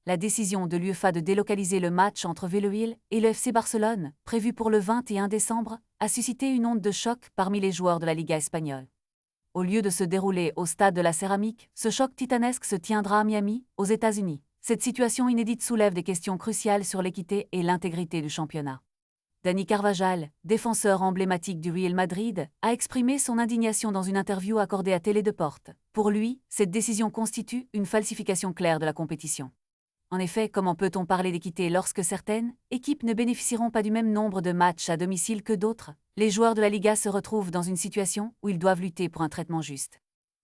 La décision de l'UEFA de délocaliser le match entre Villarreal et le FC Barcelone, prévu pour le 21 décembre, a suscité une onde de choc parmi les joueurs de la Liga espagnole. Au lieu de se dérouler au stade de la Céramique, ce choc titanesque se tiendra à Miami, aux États-Unis. Cette situation inédite soulève des questions cruciales sur l'équité et l'intégrité du championnat. Dani Carvajal, défenseur emblématique du Real Madrid, a exprimé son indignation dans une interview accordée à Télé Deporte. Pour lui, cette décision constitue une falsification claire de la compétition. En effet, comment peut-on parler d'équité lorsque certaines équipes ne bénéficieront pas du même nombre de matchs à domicile que d'autres? Les joueurs de la Liga se retrouvent dans une situation où ils doivent lutter pour un traitement juste.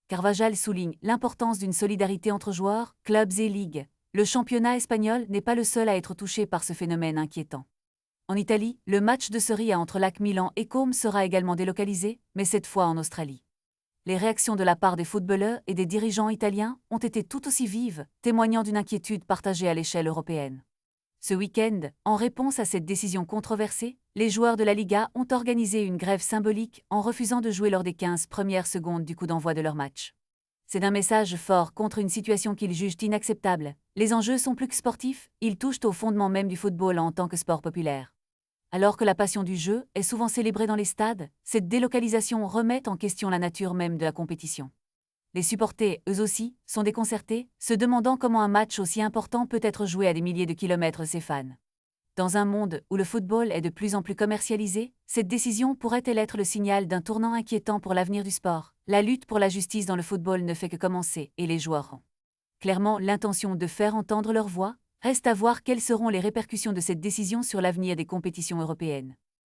Carvajal souligne l'importance d'une solidarité entre joueurs, clubs et ligues. Le championnat espagnol n'est pas le seul à être touché par ce phénomène inquiétant. En Italie, le match de Serie A entre l'AC Milan et Como sera également délocalisé, mais cette fois en Australie. Les réactions de la part des footballeurs et des dirigeants italiens ont été tout aussi vives, témoignant d'une inquiétude partagée à l'échelle européenne. Ce week-end, en réponse à cette décision controversée, les joueurs de la Liga ont organisé une grève symbolique en refusant de jouer lors des 15 premières secondes du coup d'envoi de leur match. C'est un message fort contre une situation qu'ils jugent inacceptable. Les enjeux sont plus que sportifs, ils touchent au fondement même du football en tant que sport populaire. Alors que la passion du jeu est souvent célébrée dans les stades, cette délocalisation remet en question la nature même de la compétition. Les supporters, eux aussi, sont déconcertés, se demandant comment un match aussi important peut être joué à des milliers de kilomètres de ses fans. Dans un monde où le football est de plus en plus commercialisé, cette décision pourrait-elle être le signal d'un tournant inquiétant pour l'avenir du sport? La lutte pour la justice dans le football ne fait que commencer et les joueurs ont clairement l'intention de faire entendre leur voix. Reste à voir quelles seront les répercussions de cette décision sur l'avenir des compétitions européennes.